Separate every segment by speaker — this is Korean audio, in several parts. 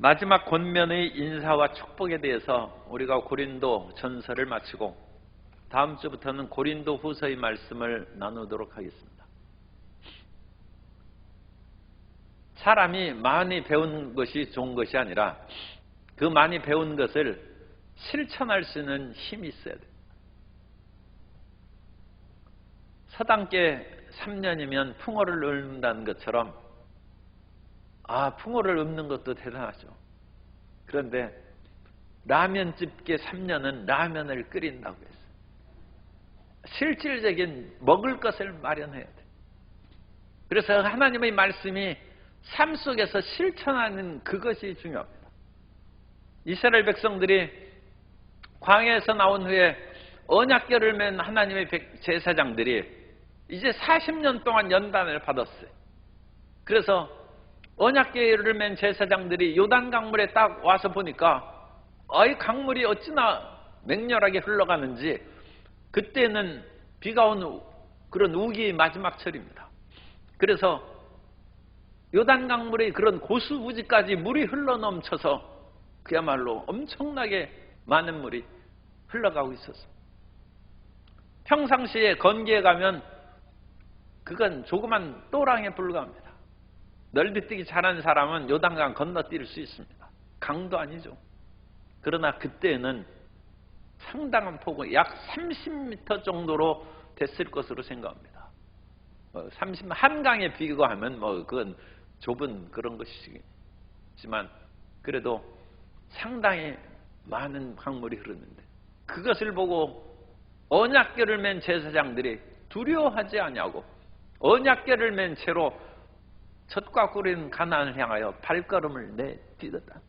Speaker 1: 마지막 권면의 인사와 축복에 대해서 우리가 고린도 전서를 마치고 다음 주부터는 고린도 후서의 말씀을 나누도록 하겠습니다. 사람이 많이 배운 것이 좋은 것이 아니라 그 많이 배운 것을 실천할 수 있는 힘이 있어야 돼요. 서당계 3년이면 풍어를 읊는다는 것처럼 풍어를 읊는 것도 대단하죠. 그런데 라면집계 3년은 라면을 끓인다고 했어요. 실질적인 먹을 것을 마련해야 돼요. 그래서 하나님의 말씀이 삶 속에서 실천하는 그것이 중요합니다. 이스라엘 백성들이 광야에서 나온 후에 언약궤를 맨 하나님의 제사장들이 이제 40년 동안 연단을 받았어요. 그래서 언약궤를 맨 제사장들이 요단 강물에 딱 와서 보니까 이 강물이 어찌나 맹렬하게 흘러가는지, 그때는 비가 온 그런 우기의 마지막 철입니다. 그래서 요단 강물의 그런 고수부지까지 물이 흘러넘쳐서 그야말로 엄청나게 많은 물이 흘러가고 있었습니다. 평상시에 건기에 가면 그건 조그만 또랑에 불과합니다. 넓이뛰기 잘하는 사람은 요단강 건너뛸 수 있습니다. 강도 아니죠. 그러나 그때는 상당한 폭우, 약 30m 정도로 됐을 것으로 생각합니다. 30, 한강에 비교하면 그건 좁은 그런 것이지만 그래도 상당히 많은 강물이 흐르는데, 그것을 보고 언약궤를 맨 제사장들이 두려워하지 아니하고 언약궤를 맨 채로 젖과 꿀인 가나안을 향하여 발걸음을 내딛었다.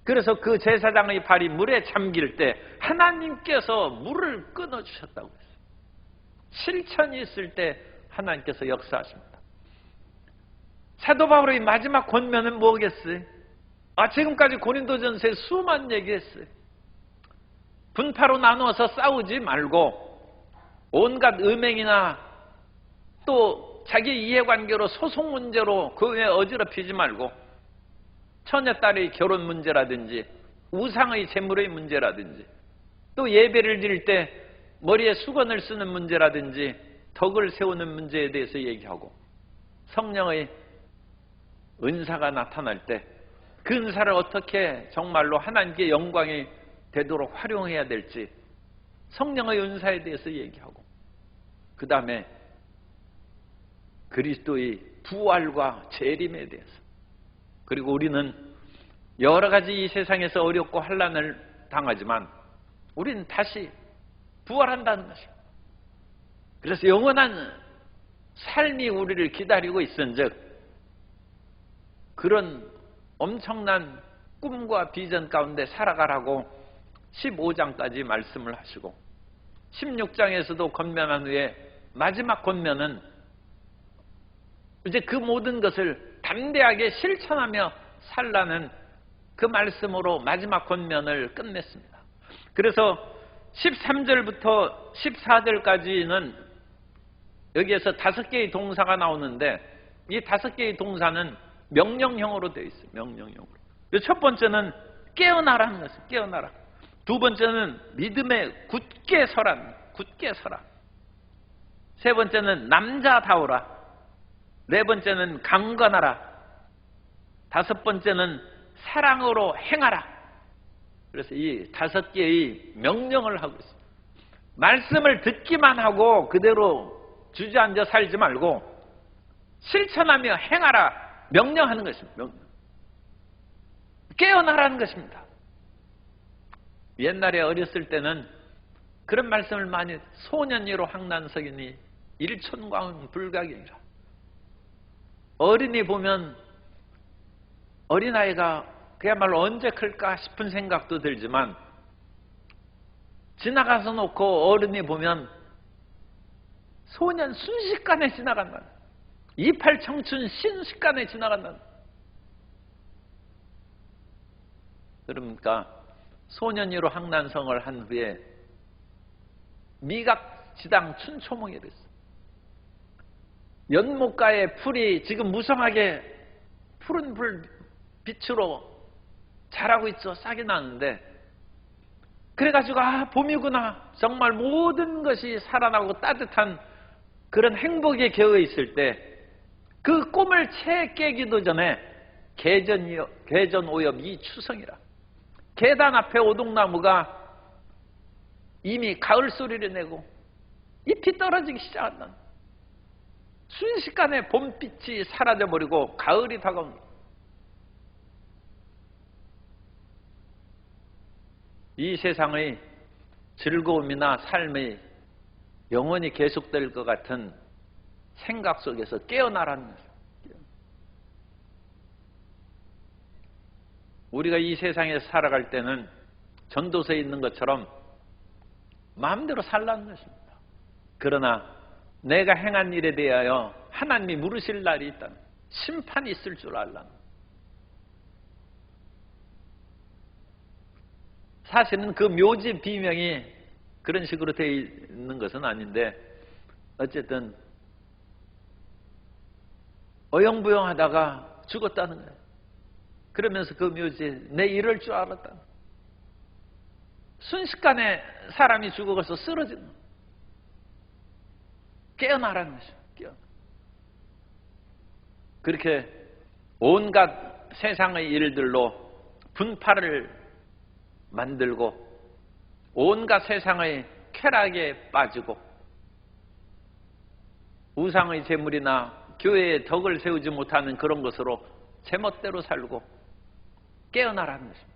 Speaker 1: 그래서 그 제사장의 발이 물에 잠길 때 하나님께서 물을 끊어주셨다고 했어요. 실천이 있을 때 하나님께서 역사하십니다. 사도 바울의 마지막 권면은 뭐겠어요? 지금까지 고린도전서에 수많은 얘기했어요. 분파로 나누어서 싸우지 말고 온갖 음행이나 또 자기 이해관계로 소송 문제로 그 외에 어지럽히지 말고, 처녀딸의 결혼 문제라든지 우상의 재물의 문제라든지 또 예배를 드릴 때 머리에 수건을 쓰는 문제라든지 덕을 세우는 문제에 대해서 얘기하고, 성령의 은사가 나타날 때 그 은사를 어떻게 정말로 하나님께 영광이 되도록 활용해야 될지 성령의 은사에 대해서 얘기하고, 그 다음에 그리스도의 부활과 재림에 대해서, 그리고 우리는 여러 가지 이 세상에서 어렵고 환난을 당하지만 우리는 다시 부활한다는 것입니다. 그래서 영원한 삶이 우리를 기다리고 있은즉 그런 엄청난 꿈과 비전 가운데 살아가라고 15장까지 말씀을 하시고, 16장에서도 권면한 후에 마지막 권면은 이제 그 모든 것을 담대하게 실천하며 살라는 그 말씀으로 마지막 권면을 끝냈습니다. 그래서 13절부터 14절까지는 여기에서 5개의 동사가 나오는데, 이 5개의 동사는 명령형으로 되어 있어요. 명령형으로. 첫 번째는 깨어나라는 것이에요. 깨어나라. 두 번째는 믿음에 굳게 서라. 굳게 서라. 세 번째는 남자다우라. 네 번째는 강건하라. 다섯 번째는 사랑으로 행하라. 그래서 이 5개의 명령을 하고 있습니다. 말씀을 듣기만 하고 그대로 주저앉아 살지 말고 실천하며 행하라. 명령하는 것입니다. 깨어나라는 것입니다. 옛날에 어렸을 때는 그런 말씀을 많이, 소년이로 항난석이니 일천광은 불가경이라. 어린이 보면 어린아이가 그야말로 언제 클까 싶은 생각도 들지만, 지나가서 놓고 어른이 보면 소년 순식간에 지나간다. 이팔 청춘 순식간에 지나간다. 그러니까 소년이로 항난성을 한 후에 미각지당 춘초몽이 됐어. 연못가의 풀이 지금 무성하게 푸른 빛으로 잘하고 있죠. 싹이 나는데 그래가지고 봄이구나. 정말 모든 것이 살아나고 따뜻한 그런 행복에 겨워 있을 때 그 꿈을 채 깨기도 전에 개전오엽이 추성이라. 계단 앞에 오동나무가 이미 가을 소리를 내고 잎이 떨어지기 시작한다. 순식간에 봄빛이 사라져버리고 가을이 다가옵니다. 이 세상의 즐거움이나 삶이 영원히 계속될 것 같은 생각 속에서 깨어나라는 거죠. 우리가 이 세상에서 살아갈 때는 전도서에 있는 것처럼 마음대로 살라는 것입니다. 그러나 내가 행한 일에 대하여 하나님이 물으실 날이 있다. 심판이 있을 줄 알라. 사실은 그 묘지 비명이 그런 식으로 되어 있는 것은 아닌데 어쨌든 어영부영하다가 죽었다는 거예요. 그러면서 그 묘지에 내 이럴 줄 알았다. 순식간에 사람이 죽어서 쓰러지는 거예요. 깨어나라는 것이죠. 깨어나. 그렇게 온갖 세상의 일들로 분파를 만들고 온갖 세상의 쾌락에 빠지고 우상의 재물이나 교회에 덕을 세우지 못하는 그런 것으로 제멋대로 살고 깨어나라는 것입니다.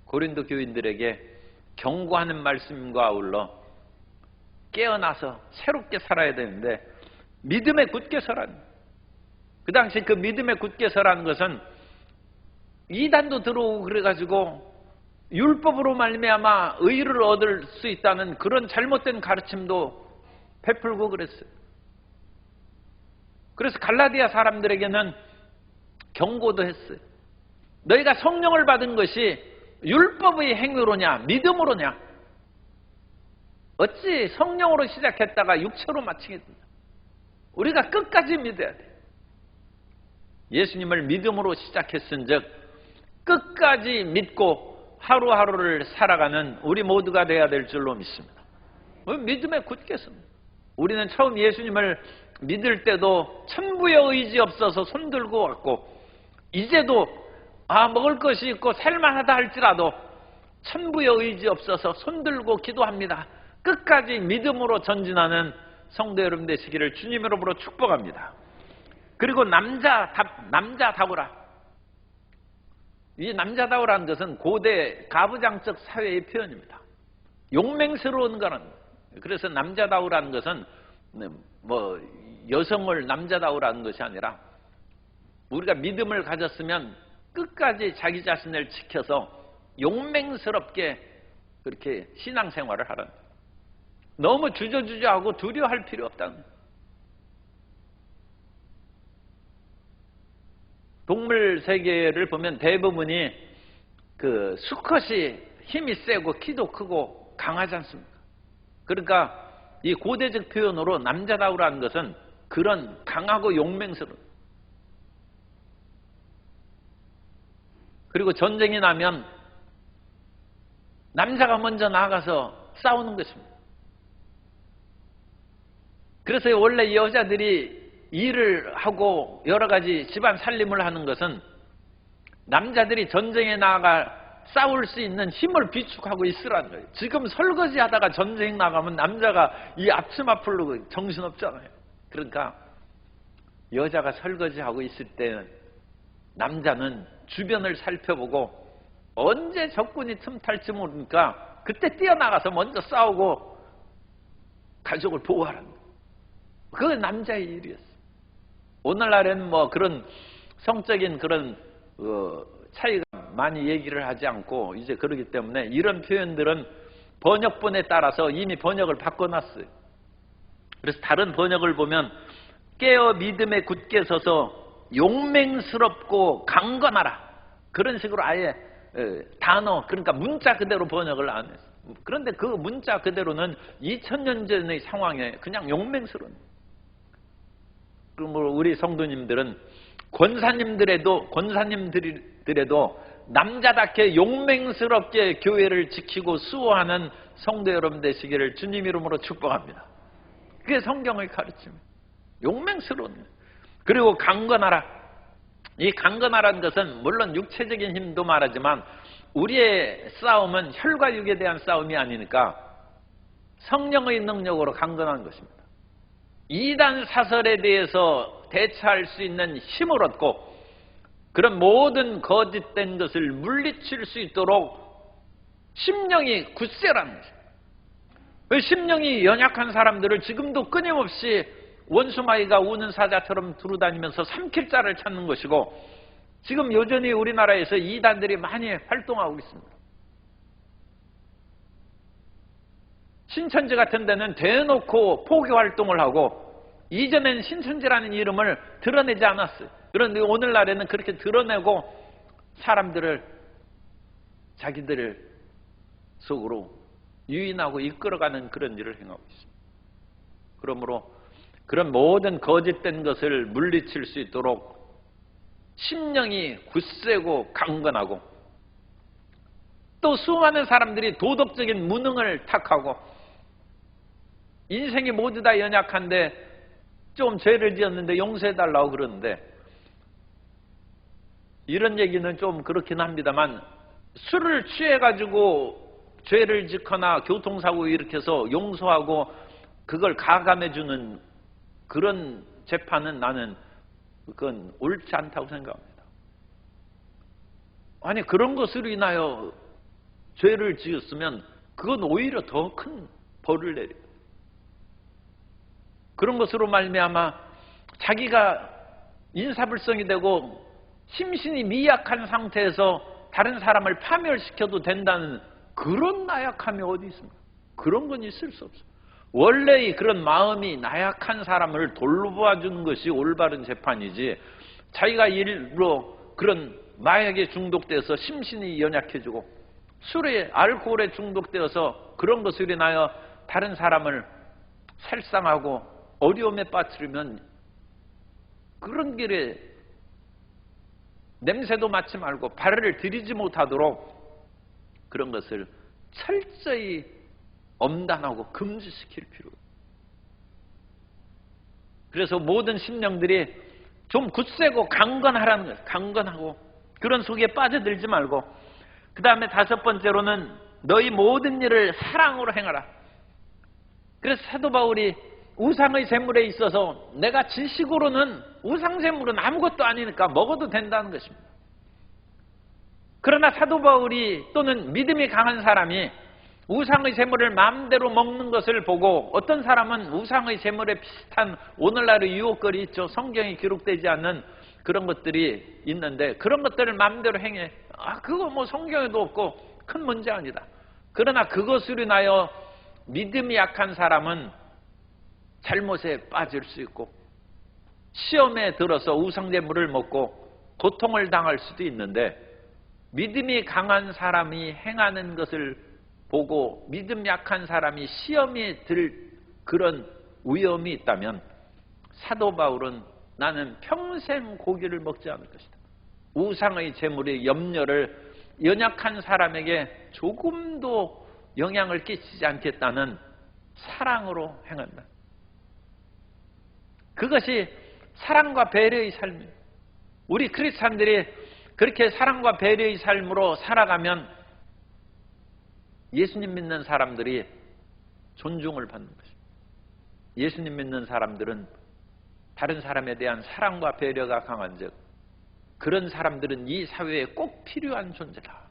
Speaker 1: 고린도 교인들에게 경고하는 말씀과 아울러 깨어나서 새롭게 살아야 되는데 믿음에 굳게 서라는 거예요. 그 당시 그 믿음에 굳게 서라는 것은 이단도 들어오고 그래가지고 율법으로 말미암아 의를 얻을 수 있다는 그런 잘못된 가르침도 베풀고 그랬어요. 그래서 갈라디아 사람들에게는 경고도 했어요. 너희가 성령을 받은 것이 율법의 행위로냐 믿음으로냐 어찌 성령으로 시작했다가 육체로 마치겠느냐. 우리가 끝까지 믿어야 돼. 예수님을 믿음으로 시작했은즉 끝까지 믿고 하루하루를 살아가는 우리 모두가 돼야 될 줄로 믿습니다. 믿음에 굳게 섭니다. 우리는 처음 예수님을 믿을 때도 천부의 의지 없어서 손들고 왔고 이제도 먹을 것이 있고 살만하다 할지라도 천부의 의지 없어서 손들고 기도합니다. 끝까지 믿음으로 전진하는 성도 여러분 되시기를 주님으로부터 축복합니다. 그리고 남자다우라. 이 남자다우라는 것은 고대 가부장적 사회의 표현입니다. 용맹스러운 거는. 그래서 남자다우라는 것은 뭐 여성을 남자다우라는 것이 아니라 우리가 믿음을 가졌으면 끝까지 자기 자신을 지켜서 용맹스럽게 그렇게 신앙생활을 하라는 거예요. 너무 주저주저하고 두려워할 필요 없다는 거예요. 동물 세계를 보면 대부분이 그 수컷이 힘이 세고 키도 크고 강하지 않습니까? 그러니까 이 고대적 표현으로 남자다우라는 것은 그런 강하고 용맹스러운. 그리고 전쟁이 나면 남자가 먼저 나가서 싸우는 것입니다. 그래서 원래 여자들이 일을 하고 여러 가지 집안 살림을 하는 것은 남자들이 전쟁에 나가 싸울 수 있는 힘을 비축하고 있으라는 거예요. 지금 설거지 하다가 전쟁 나가면 남자가 이 앞치마 풀고 정신없잖아요. 그러니까 여자가 설거지하고 있을 때는 남자는 주변을 살펴보고 언제 적군이 틈탈지 모르니까 그때 뛰어나가서 먼저 싸우고 가족을 보호하라는 거예요. 그게 남자의 일이었어요. 오늘날에는 뭐 그런 성적인 그런 차이가 많이 얘기를 하지 않고 이제 그러기 때문에 이런 표현들은 번역본에 따라서 이미 번역을 바꿔놨어요. 그래서 다른 번역을 보면 깨어 믿음에 굳게 서서 용맹스럽고 강건하라. 그런 식으로 아예 단어, 그러니까 문자 그대로 번역을 안 했어요. 그런데 그 문자 그대로는 2000년 전의 상황에 그냥 용맹스러운. 우리 성도님들은 권사님들에도 남자답게 용맹스럽게 교회를 지키고 수호하는 성도 여러분 되시기를 주님 이름으로 축복합니다. 그게 성경의 가르침입니다. 용맹스러운. 그리고 강건하라. 이 강건하라는 것은 물론 육체적인 힘도 말하지만 우리의 싸움은 혈과 육에 대한 싸움이 아니니까 성령의 능력으로 강건한 것입니다. 이단 사설에 대해서 대처할 수 있는 힘을 얻고 그런 모든 거짓된 것을 물리칠 수 있도록 심령이 굳세라는 것입니다. 그 심령이 연약한 사람들을 지금도 끊임없이 원수마귀가 우는 사자처럼 두루다니면서 삼킬 자를 찾는 것이고 지금 여전히 우리나라에서 이단들이 많이 활동하고 있습니다. 신천지 같은 데는 대놓고 포교 활동을 하고 이전엔 신천지라는 이름을 드러내지 않았어요. 그런데 오늘날에는 그렇게 드러내고 사람들을 자기들 속으로 유인하고 이끌어가는 그런 일을 행하고 있습니다. 그러므로 그런 모든 거짓된 것을 물리칠 수 있도록 심령이 굳세고 강건하고 또 수많은 사람들이 도덕적인 무능을 탁하고 인생이 모두 다 연약한데 좀 죄를 지었는데 용서해달라고 그러는데 이런 얘기는 좀 그렇긴 합니다만 술을 취해가지고 죄를 짓거나 교통사고 일으켜서 용서하고 그걸 가감해주는 그런 재판은 나는 그건 옳지 않다고 생각합니다. 아니 그런 것으로 인하여 죄를 지었으면 그건 오히려 더 큰 벌을 내립니다. 그런 것으로 말미암아 자기가 인사불성이 되고 심신이 미약한 상태에서 다른 사람을 파멸시켜도 된다는 그런 나약함이 어디 있습니까? 그런 건 있을 수 없어요. 원래 그런 마음이 나약한 사람을 돌보아주는 것이 올바른 재판이지 자기가 일로 그런 마약에 중독되어서 심신이 연약해지고 술에 알코올에 중독되어서 그런 것으로 인하여 다른 사람을 살상하고 어려움에 빠뜨리면 그런 길에 냄새도 맡지 말고 발을 들이지 못하도록 그런 것을 철저히 엄단하고 금지시킬 필요가 있습니다. 그래서 모든 심령들이 좀 굳세고 강건하라는 거예요. 강건하고 그런 속에 빠져들지 말고 그 다음에 다섯 번째로는 너희 모든 일을 사랑으로 행하라. 그래서 사도 바울이 우상의 제물에 있어서 내가 지식으로는 우상 제물은 아무것도 아니니까 먹어도 된다는 것입니다. 그러나 사도 바울이 또는 믿음이 강한 사람이 우상의 제물을 마음대로 먹는 것을 보고 어떤 사람은 우상의 제물에 비슷한 오늘날의 유혹거리 있죠. 성경에 기록되지 않는 그런 것들이 있는데 그런 것들을 마음대로 행해. 그거 뭐 성경에도 없고 큰 문제 아니다. 그러나 그것으로 인하여 믿음이 약한 사람은 잘못에 빠질 수 있고 시험에 들어서 우상제물을 먹고 고통을 당할 수도 있는데 믿음이 강한 사람이 행하는 것을 보고 믿음 약한 사람이 시험에 들 그런 위험이 있다면 사도 바울은 나는 평생 고기를 먹지 않을 것이다. 우상의 제물의 염려를 연약한 사람에게 조금도 영향을 끼치지 않겠다는 사랑으로 행한다. 그것이 사랑과 배려의 삶입니다. 우리 크리스찬들이 그렇게 사랑과 배려의 삶으로 살아가면 예수님 믿는 사람들이 존중을 받는 것입니다. 예수님 믿는 사람들은 다른 사람에 대한 사랑과 배려가 강한즉 그런 사람들은 이 사회에 꼭 필요한 존재다.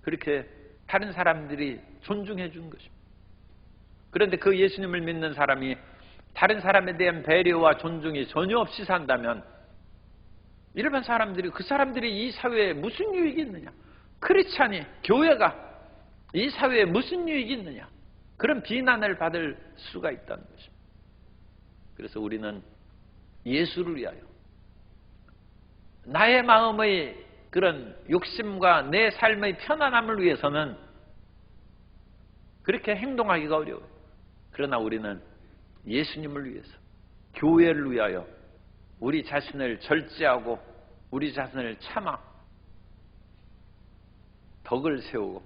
Speaker 1: 그렇게 다른 사람들이 존중해 주는 것입니다. 그런데 그 예수님을 믿는 사람이 다른 사람에 대한 배려와 존중이 전혀 없이 산다면 일반 사람들이 그 사람들이 이 사회에 무슨 유익이 있느냐? 크리스찬이 교회가 이 사회에 무슨 유익이 있느냐? 그런 비난을 받을 수가 있다는 것입니다. 그래서 우리는 예수를 위하여 나의 마음의 그런 욕심과 내 삶의 편안함을 위해서는 그렇게 행동하기가 어려워요. 그러나 우리는 예수님을 위해서 교회를 위하여 우리 자신을 절제하고 우리 자신을 참아 덕을 세우고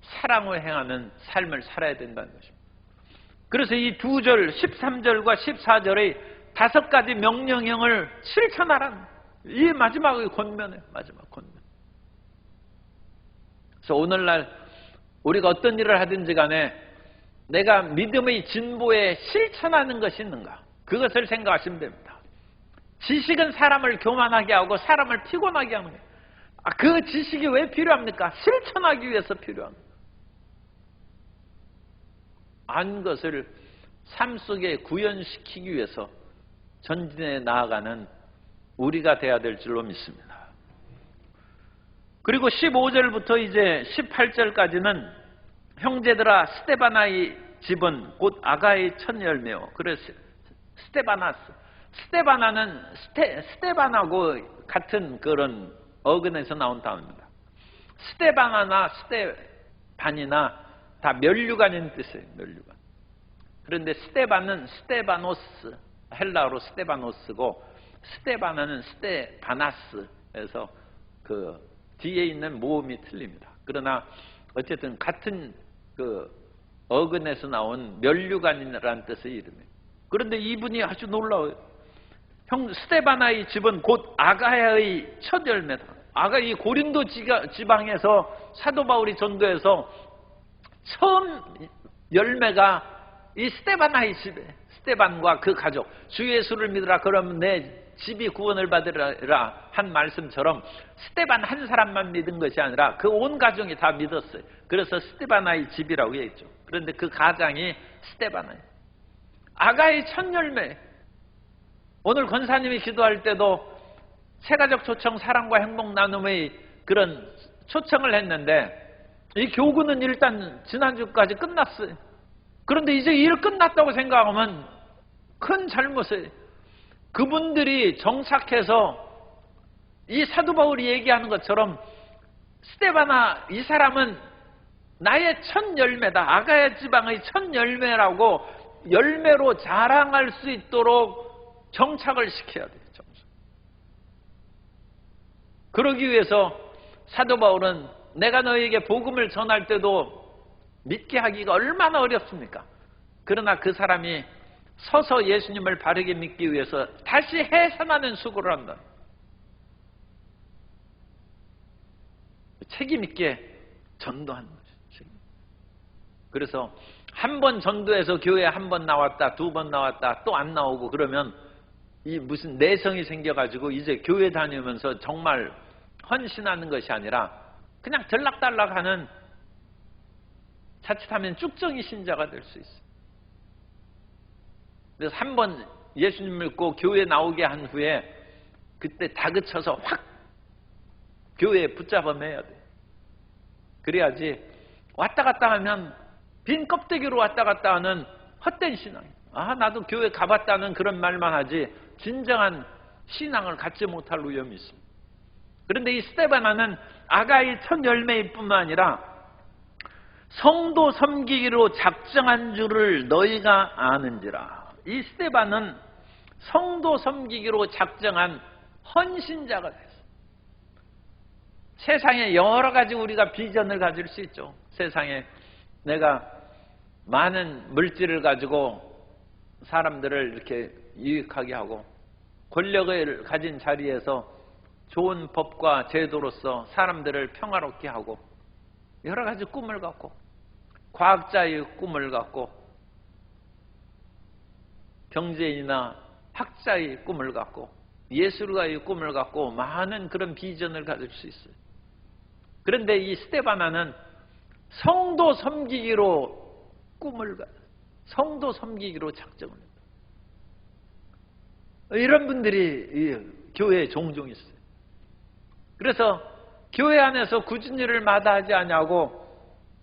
Speaker 1: 사랑을 행하는 삶을 살아야 된다는 것입니다. 그래서 이 2절 13절과 14절의 5가지 명령형을 실천하라는 이 마지막의 권면이에요. 마지막 권면. 그래서 오늘날 우리가 어떤 일을 하든지 간에 내가 믿음의 진보에 실천하는 것이 있는가? 그것을 생각하시면 됩니다. 지식은 사람을 교만하게 하고 사람을 피곤하게 하는 거예요. 그 지식이 왜 필요합니까? 실천하기 위해서 필요합니다. 안 것을 삶 속에 구현시키기 위해서 전진해 나아가는 우리가 돼야 될 줄로 믿습니다. 그리고 15절부터 이제 18절까지는 형제들아 스데바나의 집은 곧 아가의 첫 열매요. 그래서 스데바나는 스데반하고 같은 그런 어근에서 나온 단어입니다. 스데바나나 스데반이나 다 멸류관인 뜻이에요. 멸류관. 그런데 스데반은 스데바노스, 헬라어로 스데바노스고 스데바나는 스데바나스에서 그 뒤에 있는 모음이 틀립니다. 그러나 어쨌든 같은 그 어근에서 나온 멸류관이라는 뜻의 이름이에요. 그런데 이분이 아주 놀라워요. 스데바나의 집은 곧 아가야의 첫 열매다. 이 고린도 지방에서 사도 바울이 전도해서 처음 열매가 이 스데바나의 집에 스데반과 그 가족 주 예수를 믿으라 그러면 내 집이 구원을 받으라 한 말씀처럼 스데반 한 사람만 믿은 것이 아니라 그 온 가정이 다 믿었어요. 그래서 스데바나의 집이라고 했죠. 그런데 그 가장이 스데바나예요. 아가의 첫 열매. 오늘 권사님이 기도할 때도 세가족 초청 사랑과 행복 나눔의 그런 초청을 했는데 이 교구는 일단 지난주까지 끝났어요. 그런데 이제 일 끝났다고 생각하면 큰 잘못이에요. 그분들이 정착해서 이 사도 바울이 얘기하는 것처럼 스데바나 이 사람은 나의 첫 열매다. 아가야 지방의 첫 열매라고 열매로 자랑할 수 있도록 정착을 시켜야 돼요. 그러기 위해서 사도 바울은 내가 너에게 복음을 전할 때도 믿게 하기가 얼마나 어렵습니까? 그러나 그 사람이 서서 예수님을 바르게 믿기 위해서 다시 해산하는 수고를 한다. 책임 있게 전도하는 거죠. 그래서 한 번 전도해서 교회에 한 번 나왔다, 2번 나왔다, 또 안 나오고 그러면 이 무슨 내성이 생겨가지고 이제 교회 다니면서 정말 헌신하는 것이 아니라 그냥 들락달락하는 자칫하면 쭉정이 신자가 될 수 있어요. 그래서 한 번 예수님 믿고 교회 나오게 한 후에 그때 다그쳐서 확 교회에 붙잡아매야 돼. 그래야지 왔다 갔다 하면 빈 껍데기로 왔다 갔다 하는 헛된 신앙. 나도 교회 가봤다는 그런 말만 하지 진정한 신앙을 갖지 못할 위험이 있습니다. 그런데 이 스데바나는 아가의 첫 열매일 뿐만 아니라 성도 섬기기로 작정한 줄을 너희가 아는지라. 이 스데반은 성도 섬기기로 작정한 헌신자가 됐어요. 세상에 여러 가지 우리가 비전을 가질 수 있죠. 세상에 내가 많은 물질을 가지고 사람들을 이렇게 유익하게 하고 권력을 가진 자리에서 좋은 법과 제도로서 사람들을 평화롭게 하고 여러 가지 꿈을 갖고 과학자의 꿈을 갖고 경제인이나 학자의 꿈을 갖고 예술가의 꿈을 갖고 많은 그런 비전을 가질 수 있어요. 그런데 이 스데바나는 성도 섬기기로 꿈을 성도 섬기기로 작정을 했다. 이런 분들이 교회에 종종 있어요. 그래서 교회 안에서 굳은 일을 마다하지 않냐고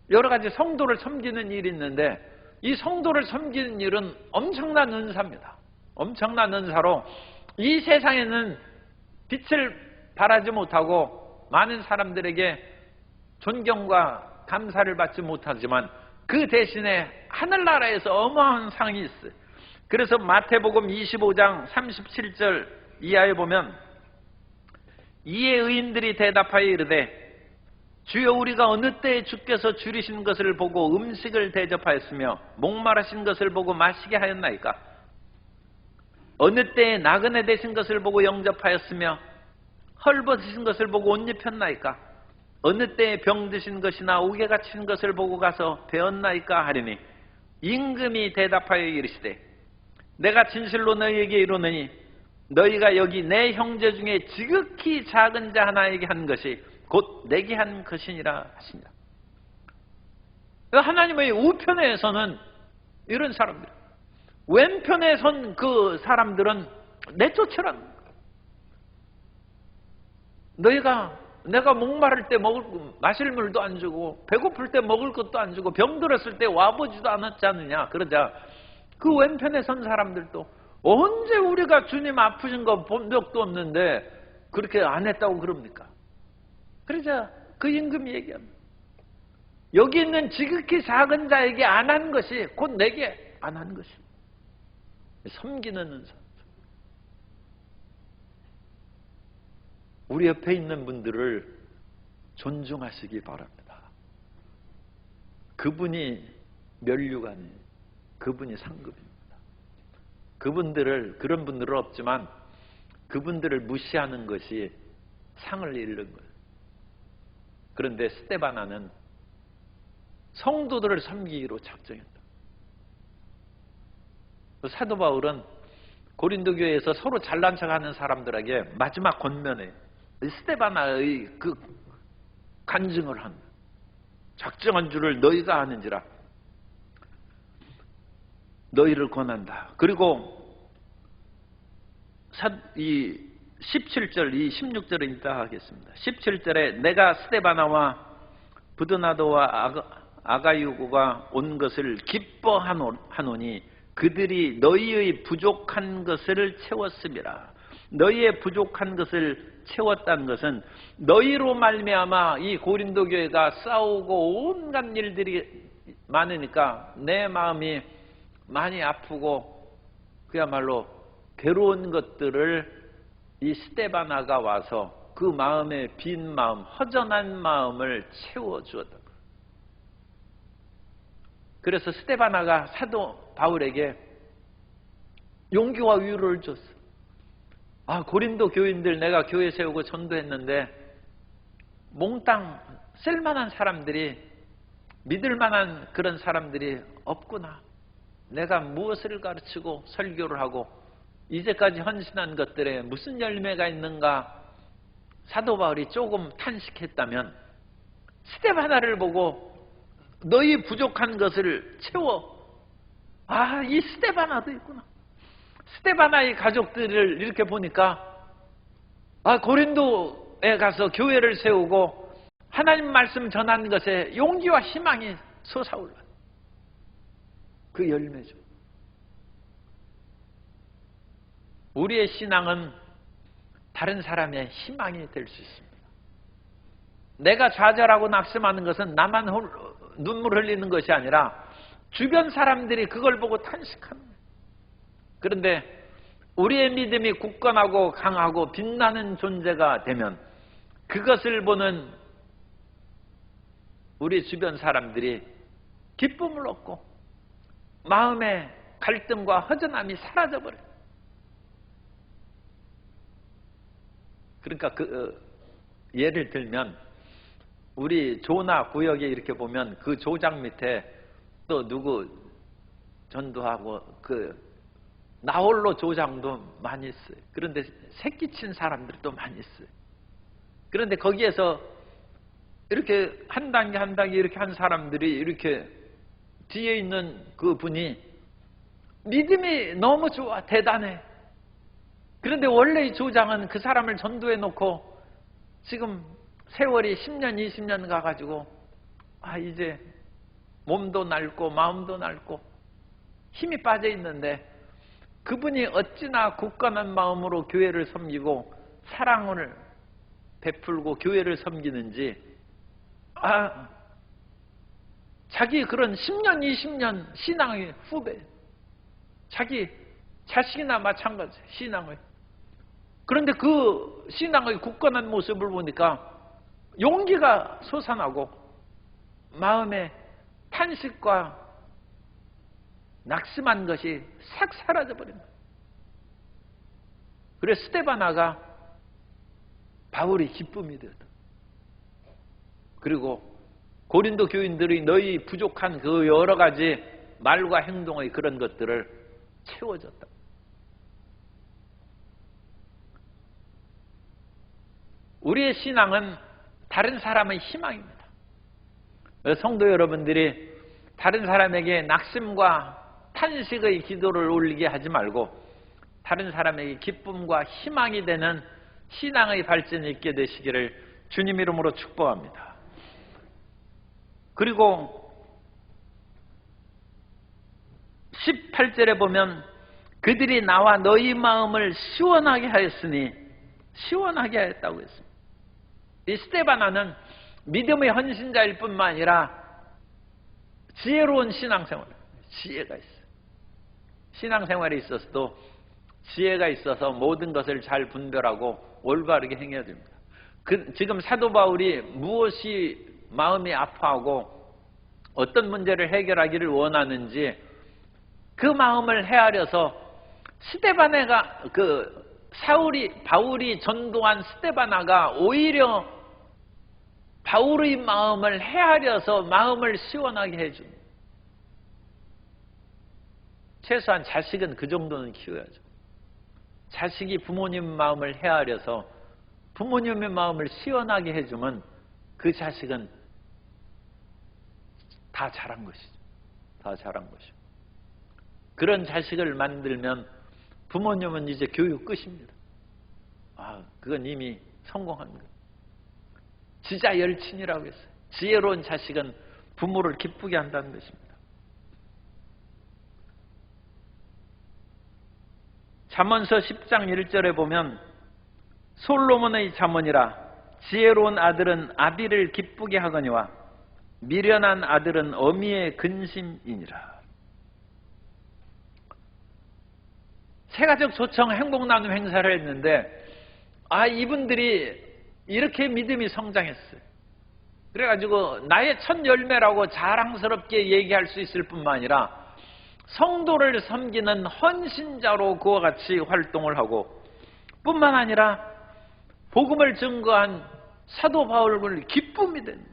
Speaker 1: 여러 가지 성도를 섬기는 일이 있는데 이 성도를 섬기는 일은 엄청난 은사입니다. 엄청난 은사로 이 세상에는 빛을 발하지 못하고 많은 사람들에게 존경과 감사를 받지 못하지만 그 대신에 하늘나라에서 어마어마한 상이 있어요. 그래서 마태복음 25장 37절 이하에 보면 이에 의인들이 대답하여 이르되 주여 우리가 어느 때에 주께서 줄이신 것을 보고 음식을 대접하였으며 목마르신 것을 보고 마시게 하였나이까? 어느 때에 나그네 되신 것을 보고 영접하였으며 헐벗으신 것을 보고 옷 입혔나이까? 어느 때에 병드신 것이나 옥에 갇힌 것을 보고 가서 배웠나이까 하리니 임금이 대답하여 이르시되 내가 진실로 너희에게 이르노니 너희가 여기 내 형제 중에 지극히 작은 자 하나에게 한 것이 곧 내게 한 것이니라 하시니라. 하나님의 우편에 서는 이런 사람들, 왼편에 선 그 사람들은 내쫓으라는 거예요. 내가 목마를 때 마실 물도 안 주고 배고플 때 먹을 것도 안 주고 병들었을 때 와보지도 않았지 않느냐. 그러자 그 왼편에 선 사람들도 언제 우리가 주님 아프신 거 본 적도 없는데 그렇게 안 했다고 그럽니까? 그러자 그 임금이 얘기합니다. 여기 있는 지극히 작은 자에게 안 한 것이 곧 내게 안 한 것입니다. 섬기는 사람. 우리 옆에 있는 분들을 존중하시기 바랍니다. 그분이 면류관이, 그분이 상급입니다. 그런 분들은 없지만 그분들을 무시하는 것이 상을 잃는 거예요. 그런데 스데바나는 성도들을 섬기기로 작정했다. 사도 바울은 고린도 교회에서 서로 잘난 척하는 사람들에게 마지막 권면에 스데바나의 그 간증을 한 작정한 줄을 너희가 아는지라 너희를 권한다. 그리고 이 17절, 이 16절을 이따 하겠습니다. 17절에 내가 스데바나와 부드나도와 아가유고가 온 것을 기뻐하노니 그들이 너희의 부족한 것을 채웠음이라. 너희의 부족한 것을 채웠다는 것은 너희로 말미암아 이 고린도 교회가 싸우고 온갖 일들이 많으니까 내 마음이 많이 아프고 그야말로 괴로운 것들을 이 스데바나가 와서 그 마음의 빈 마음, 허전한 마음을 채워주었다. 그래서 스데바나가 사도 바울에게 용기와 위로를 줬어. 고린도 교인들 내가 교회 세우고 전도했는데 몽땅 쓸만한 사람들이, 믿을 만한 그런 사람들이 없구나. 내가 무엇을 가르치고 설교를 하고 이제까지 헌신한 것들에 무슨 열매가 있는가. 사도 바울이 조금 탄식했다면 스데바나를 보고 너희 부족한 것을 채워. 이 스데바나도 있구나. 스데바나의 가족들을 이렇게 보니까 고린도에 가서 교회를 세우고 하나님 말씀 전하는 것에 용기와 희망이 솟아올라. 그 열매죠. 우리의 신앙은 다른 사람의 희망이 될 수 있습니다. 내가 좌절하고 낙심하는 것은 나만 눈물 흘리는 것이 아니라 주변 사람들이 그걸 보고 탄식합니다. 그런데 우리의 믿음이 굳건하고 강하고 빛나는 존재가 되면 그것을 보는 우리 주변 사람들이 기쁨을 얻고 마음의 갈등과 허전함이 사라져버려요. 그러니까 예를 들면 우리 조나 구역에 이렇게 보면 그 조장 밑에 또 누구 전도하고 나홀로 조장도 많이 있어요. 그런데 새끼친 사람들도 많이 있어요. 그런데 거기에서 이렇게 한 단계 한 단계 이렇게 한 사람들이 이렇게 뒤에 있는 그 분이 믿음이 너무 좋아, 대단해. 그런데 원래 이 조장은 그 사람을 전도해 놓고 지금 세월이 10년, 20년 가가지고 이제 몸도 낡고 마음도 낡고 힘이 빠져 있는데 그분이 어찌나 굳건한 마음으로 교회를 섬기고 사랑을 베풀고 교회를 섬기는지 자기 그런 10년, 20년 신앙의 후배, 자기 자식이나 마찬가지, 신앙의. 그런데 그 신앙의 굳건한 모습을 보니까 용기가 솟아나고 마음에 탄식과 낙심한 것이 싹 사라져버린 거예요. 그래서 스데바나가 바울이 기쁨이 되었다. 그리고 고린도 교인들이 너희 부족한 그 여러 가지 말과 행동의 그런 것들을 채워줬다. 우리의 신앙은 다른 사람의 희망입니다. 성도 여러분들이 다른 사람에게 낙심과 탄식의 기도를 올리게 하지 말고 다른 사람에게 기쁨과 희망이 되는 신앙의 발전이 있게 되시기를 주님 이름으로 축복합니다. 그리고 18절에 보면 그들이 나와 너희 마음을 시원하게 하였으니 시원하게 하였다고 했습니다. 이 스데바나는 믿음의 헌신자일 뿐만 아니라 지혜로운 신앙생활, 지혜가 있어요. 신앙생활에 있어서도 지혜가 있어서 모든 것을 잘 분별하고 올바르게 행해야 됩니다. 지금 사도 바울이 무엇이 마음이 아파하고 어떤 문제를 해결하기를 원하는지 그 마음을 헤아려서 스데바나가 바울이 전도한 스데바나가 오히려 바울의 마음을 헤아려서 마음을 시원하게 해줍니다. 최소한 자식은 그 정도는 키워야죠. 자식이 부모님 마음을 헤아려서 부모님의 마음을 시원하게 해주면 그 자식은 다 잘한 것이죠. 다 잘한 것이죠. 그런 자식을 만들면 부모님은 이제 교육 끝입니다. 그건 이미 성공한 거예요. 지자 열친이라고 했어요. 지혜로운 자식은 부모를 기쁘게 한다는 것입니다. 잠언서 10장 1절에 보면 솔로몬의 잠언이라 지혜로운 아들은 아비를 기쁘게 하거니와 미련한 아들은 어미의 근심이니라. 세가족 초청 행복 나눔 행사를 했는데 이분들이 이렇게 믿음이 성장했어요. 그래가지고 나의 첫 열매라고 자랑스럽게 얘기할 수 있을 뿐만 아니라 성도를 섬기는 헌신자로 그와 같이 활동을 하고 뿐만 아니라 복음을 증거한 사도 바울을 기쁨이 되는 거예요.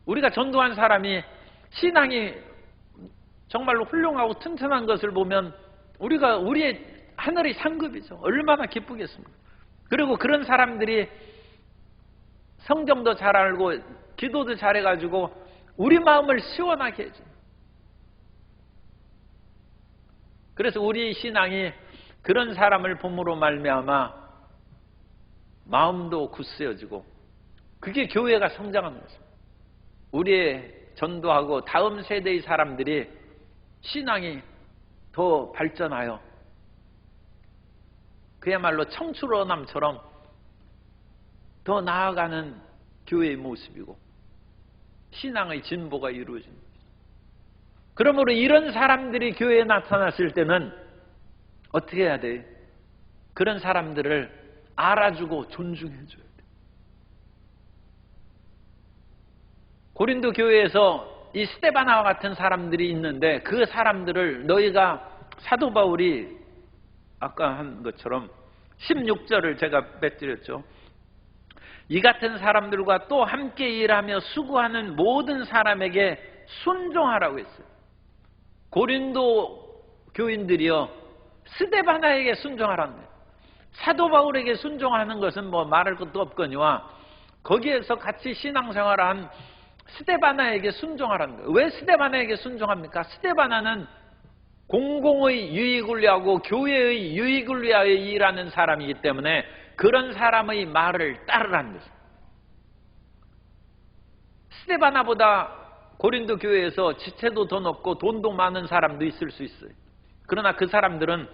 Speaker 1: 우리가 전도한 사람이 신앙이 정말로 훌륭하고 튼튼한 것을 보면 우리의 하늘의 상급이죠. 얼마나 기쁘겠습니까? 그리고 그런 사람들이 성경도 잘 알고 기도도 잘해가지고 우리 마음을 시원하게 해줘. 그래서 우리 신앙이 그런 사람을 봄으로 말미암아 마음도 굳세어지고 그게 교회가 성장하는 것입니다. 우리의 전도하고 다음 세대의 사람들이 신앙이 더 발전하여 그야말로 청출어남처럼 더 나아가는 교회의 모습이고 신앙의 진보가 이루어집니다. 그러므로 이런 사람들이 교회에 나타났을 때는 어떻게 해야 돼요? 그런 사람들을 알아주고 존중해줘야 돼요. 고린도 교회에서 이 스데바나와 같은 사람들이 있는데 그 사람들을 너희가 사도 바울이 아까 한 것처럼 16절을 제가 빼뜨렸죠. 이 같은 사람들과 또 함께 일하며 수고하는 모든 사람에게 순종하라고 했어요. 고린도 교인들이요 스데바나에게 순종하라는 거예요. 사도 바울에게 순종하는 것은 뭐 말할 것도 없거니와 거기에서 같이 신앙생활한 스데바나에게 순종하라는 거예요. 왜 스데바나에게 순종합니까? 스데바나는 공공의 유익을 위하고 교회의 유익을 위하여 일하는 사람이기 때문에 그런 사람의 말을 따르라는 것입니다. 스데바나보다 고린도 교회에서 지체도 더 높고 돈도 많은 사람도 있을 수 있어요. 그러나 그 사람들은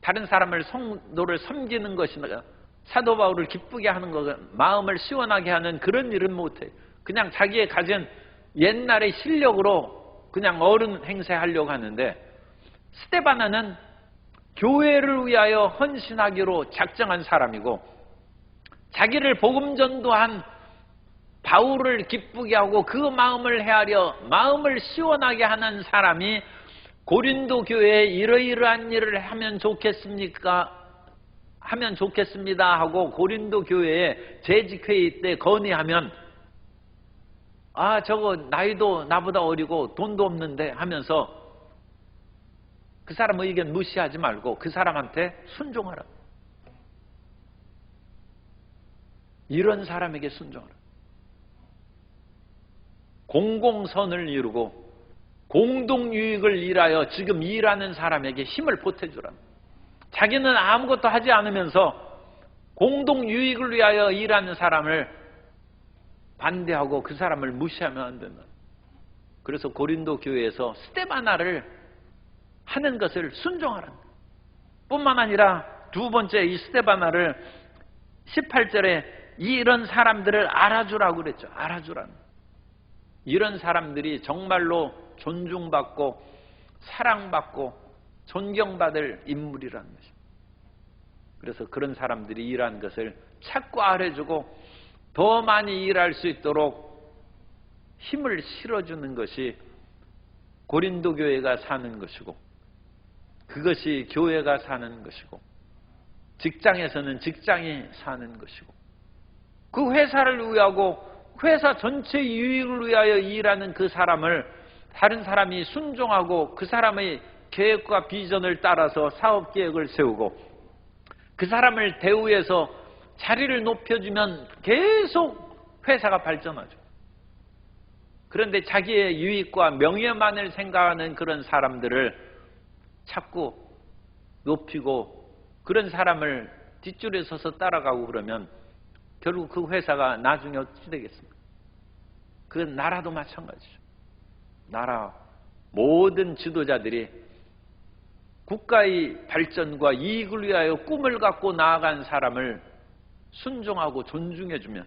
Speaker 1: 다른 사람을 성도를 섬기는 것이나 사도 바울을 기쁘게 하는 것, 마음을 시원하게 하는 그런 일은 못해요. 그냥 자기의 가진 옛날의 실력으로 그냥 어른 행세하려고 하는데 스데바나는 교회를 위하여 헌신하기로 작정한 사람이고, 자기를 복음 전도한 바울을 기쁘게 하고 그 마음을 헤아려 마음을 시원하게 하는 사람이 고린도 교회에 이러이러한 일을 하면 좋겠습니다 하고 고린도 교회에 재직회의 때 건의하면, 저거 나이도 나보다 어리고 돈도 없는데 하면서 그 사람 의견 무시하지 말고 그 사람한테 순종하라. 이런 사람에게 순종하라. 공공선을 이루고 공동유익을 일하여 지금 일하는 사람에게 힘을 보태주라. 자기는 아무것도 하지 않으면서 공동유익을 위하여 일하는 사람을 반대하고 그 사람을 무시하면 안 된다. 그래서 고린도 교회에서 스데바나를 하는 것을 순종하라. 뿐만 아니라 두 번째 이 스데바나를 18절에 이런 사람들을 알아주라고 그랬죠. 알아주라는. 이런 사람들이 정말로 존중받고 사랑받고 존경받을 인물이라는 것입니다. 그래서 그런 사람들이 일하는 것을 찾고 알아주고 더 많이 일할 수 있도록 힘을 실어주는 것이 고린도 교회가 사는 것이고, 그것이 교회가 사는 것이고, 직장에서는 직장이 사는 것이고, 그 회사를 위하고 회사 전체 유익을 위하여 일하는 그 사람을 다른 사람이 순종하고 그 사람의 계획과 비전을 따라서 사업 계획을 세우고 그 사람을 대우해서 자리를 높여주면 계속 회사가 발전하죠. 그런데 자기의 유익과 명예만을 생각하는 그런 사람들을 자꾸 높이고 그런 사람을 뒷줄에 서서 따라가고 그러면 결국 그 회사가 나중에 어찌 되겠습니까? 그 나라도 마찬가지죠. 나라 모든 지도자들이 국가의 발전과 이익을 위하여 꿈을 갖고 나아간 사람을 순종하고 존중해주면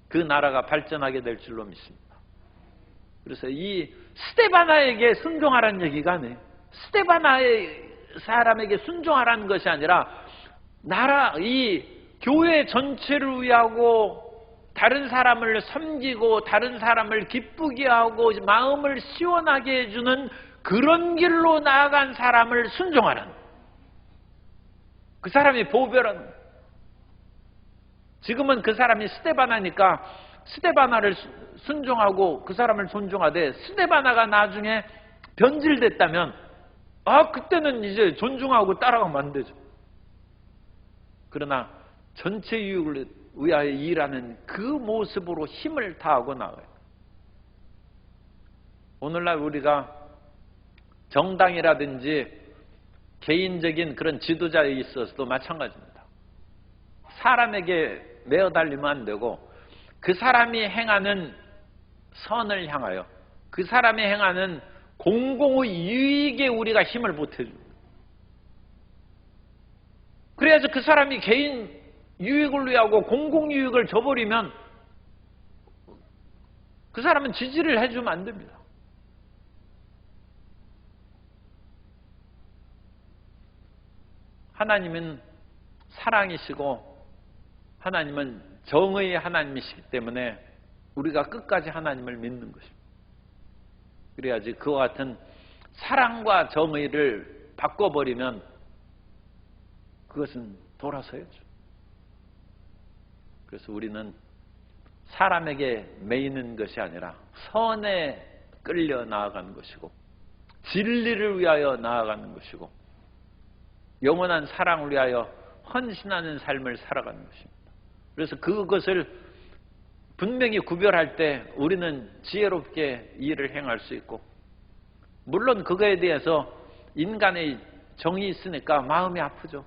Speaker 1: 그 나라가 발전하게 될 줄로 믿습니다. 그래서 이 스데바나에게 순종하라는 얘기가 아니에요. 스데바나의 사람에게 순종하라는 것이 아니라 나라, 이 교회 전체를 위하고 다른 사람을 섬기고 다른 사람을 기쁘게 하고 마음을 시원하게 해주는 그런 길로 나아간 사람을 순종하는, 그 사람이 보배라는 거예요. 지금은 그 사람이 스데바나니까 스데바나를 순종하고 그 사람을 존중하되, 스데바나가 나중에 변질됐다면 그때는 이제 존중하고 따라가면 안 되죠. 그러나 전체 유익을 위하여 일하는 그 모습으로 힘을 다하고 나가요. 오늘날 우리가 정당이라든지 개인적인 그런 지도자에 있어서도 마찬가지입니다. 사람에게 매어달리면 안 되고 그 사람이 행하는 선을 향하여 그 사람이 행하는 공공의 유익에 우리가 힘을 보태줍니다. 그래야지 그 사람이 개인 유익을 위하고 공공유익을 저버리면 그 사람은 지지를 해주면 안 됩니다. 하나님은 사랑이시고 하나님은 정의의 하나님이시기 때문에 우리가 끝까지 하나님을 믿는 것입니다. 그래야지 그와 같은 사랑과 정의를 바꿔버리면 그것은 돌아서야죠. 그래서 우리는 사람에게 매이는 것이 아니라 선에 끌려 나아가는 것이고 진리를 위하여 나아가는 것이고 영원한 사랑을 위하여 헌신하는 삶을 살아가는 것입니다. 그래서 그것을 분명히 구별할 때 우리는 지혜롭게 일을 행할 수 있고, 물론 그거에 대해서 인간의 정이 있으니까 마음이 아프죠.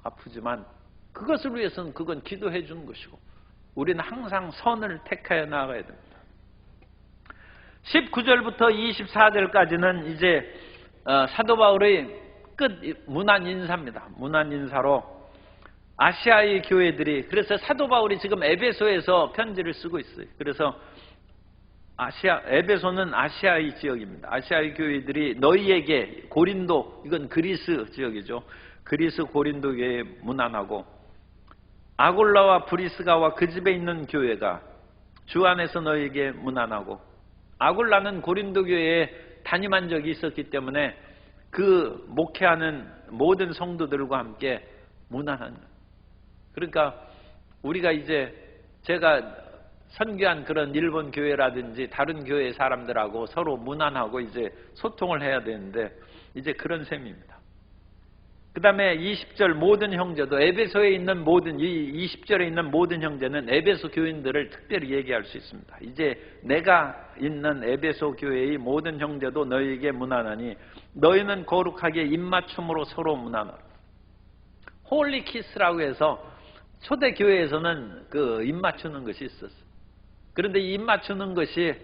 Speaker 1: 아프지만 그것을 위해서는 그건 기도해 주는 것이고 우리는 항상 선을 택하여 나아가야 됩니다. 19절부터 24절까지는 이제 사도 바울의 끝 문안 인사입니다. 문안 인사로 아시아의 교회들이, 그래서 사도 바울이 지금 에베소에서 편지를 쓰고 있어요. 그래서 에베소는 아시아의 지역입니다. 아시아의 교회들이 너희에게 고린도, 이건 그리스 지역이죠. 그리스 고린도 교회에 문안하고, 아굴라와 브리스가와 그 집에 있는 교회가 주 안에서 너희에게 문안하고, 아굴라는 고린도 교회에 담임한 적이 있었기 때문에 그 목회하는 모든 성도들과 함께 문안한 거예요. 그러니까 우리가 이제 제가 선교한 그런 일본 교회라든지 다른 교회 사람들하고 서로 문안하고 이제 소통을 해야 되는데 이제 그런 셈입니다. 그 다음에 20절 모든 형제도, 에베소에 있는 모든, 이 20절에 있는 모든 형제는 에베소 교인들을 특별히 얘기할 수 있습니다. 이제 내가 있는 에베소 교회의 모든 형제도 너희에게 문안하니 너희는 거룩하게 입맞춤으로 서로 문안하라. 홀리 키스라고 해서 초대 교회에서는 그 입맞추는 것이 있었어요. 그런데 이 입맞추는 것이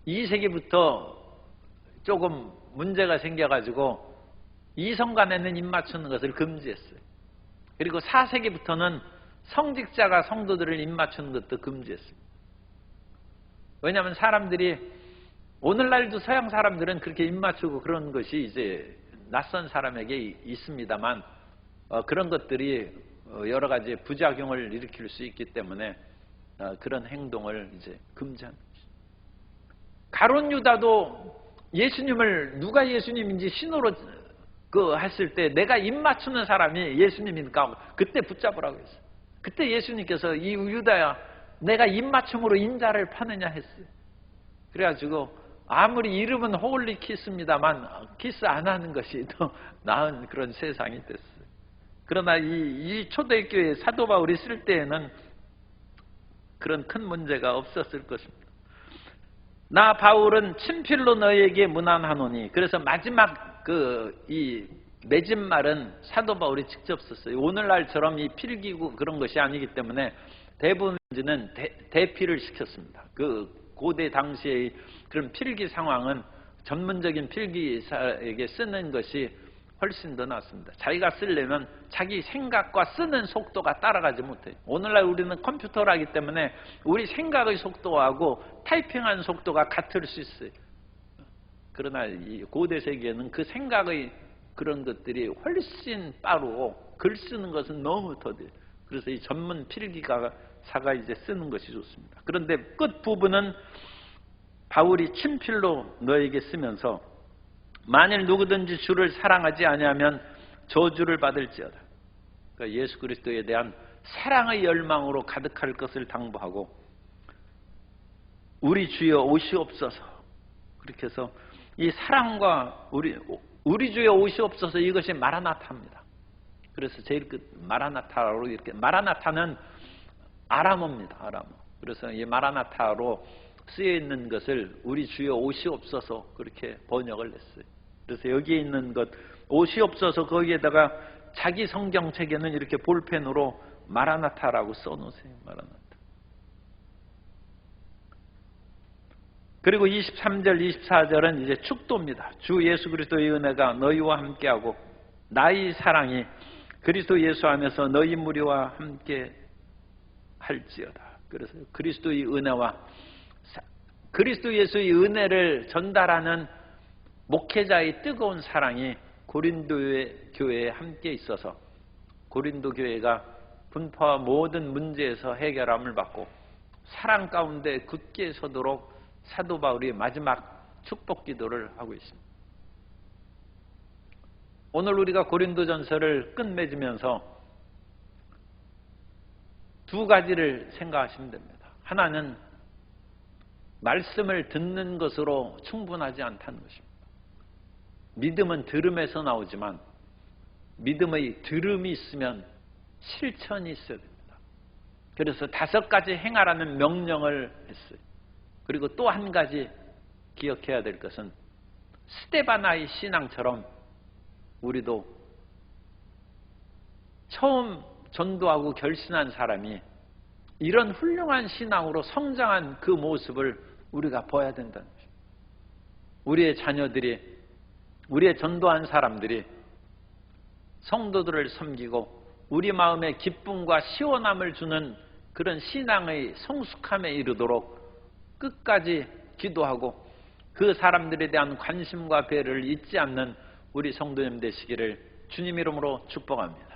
Speaker 1: 2세기부터 조금 문제가 생겨가지고 이성 간에는 입맞추는 것을 금지했어요. 그리고 4세기부터는 성직자가 성도들을 입맞추는 것도 금지했어요. 왜냐하면 사람들이, 오늘날도 서양 사람들은 그렇게 입맞추고 그런 것이 이제 낯선 사람에게 있습니다만 그런 것들이 여러 가지 부작용을 일으킬 수 있기 때문에 그런 행동을 이제 금지한 것이죠. 가룟 유다도 예수님을, 누가 예수님인지 신호로 했을 때 내가 입 맞추는 사람이 예수님이니까 그때 붙잡으라고 했어요. 그때 예수님께서 이 유다야 내가 입 맞춤으로 인자를 파느냐 했어요. 그래가지고 아무리 이름은 홀리 키스입니다만 키스 안 하는 것이 더 나은 그런 세상이 됐어요. 그러나 이 초대교회 사도 바울이 쓸 때에는 그런 큰 문제가 없었을 것입니다. 나 바울은 친필로 너희에게 문안하노니, 그래서 마지막 이 맺은 말은 사도 바울이 직접 썼어요. 오늘날처럼 이 필기구 그런 것이 아니기 때문에 대부분은 대필을 시켰습니다. 그 고대 당시의 그런 필기 상황은 전문적인 필기사에게 쓰는 것이 훨씬 더 낫습니다. 자기가 쓰려면 자기 생각과 쓰는 속도가 따라가지 못해요. 오늘날 우리는 컴퓨터를 하기 때문에 우리 생각의 속도하고 타이핑하는 속도가 같을 수 있어요. 그러나 이 고대 세계에는 그 생각의 그런 것들이 훨씬 빠르고 글 쓰는 것은 너무 더뎌요. 그래서 이 전문 필기사가 이제 쓰는 것이 좋습니다. 그런데 끝 부분은 바울이 친필로 너에게 쓰면서 만일 누구든지 주를 사랑하지 아니하면 저주를 받을지어다. 그러니까 예수 그리스도에 대한 사랑의 열망으로 가득할 것을 당부하고, 우리 주여 오시옵소서, 그렇게 해서 이 사랑과 우리 주여 오시옵소서, 이것이 마라나타입니다. 그래서 제일 끝 마라나타로 이렇게, 마라나타는 아람어입니다. 아람어. 그래서 이 마라나타로 쓰여 있는 것을 우리 주여 오시옵소서 그렇게 번역을 했어요. 그래서 여기에 있는 것 오시옵소서, 거기에다가 자기 성경책에는 이렇게 볼펜으로 마라나타라고 써놓으세요. 마라나타. 그리고 23절 24절은 이제 축도입니다. 주 예수 그리스도의 은혜가 너희와 함께하고 나의 사랑이 그리스도 예수 안에서 너희 무리와 함께 할지어다. 그래서 그리스도의 은혜와 그리스도 예수의 은혜를 전달하는 목회자의 뜨거운 사랑이 고린도 교회에 함께 있어서 고린도 교회가 분파와 모든 문제에서 해결함을 받고 사랑 가운데 굳게 서도록 사도 바울이 마지막 축복 기도를 하고 있습니다. 오늘 우리가 고린도전서를 끝맺으면서 두 가지를 생각하시면 됩니다. 하나는 말씀을 듣는 것으로 충분하지 않다는 것입니다. 믿음은 들음에서 나오지만 믿음의 들음이 있으면 실천이 있어야 됩니다. 그래서 5가지 행하라는 명령을 했어요. 그리고 또 한 가지 기억해야 될 것은 스데바나의 신앙처럼 우리도 처음 전도하고 결신한 사람이 이런 훌륭한 신앙으로 성장한 그 모습을 우리가 봐야 된다는 것입니다. 우리의 자녀들이, 우리의 전도한 사람들이 성도들을 섬기고 우리 마음에 기쁨과 시원함을 주는 그런 신앙의 성숙함에 이르도록 끝까지 기도하고 그 사람들에 대한 관심과 배려를 잊지 않는 우리 성도님 되시기를 주님 이름으로 축복합니다.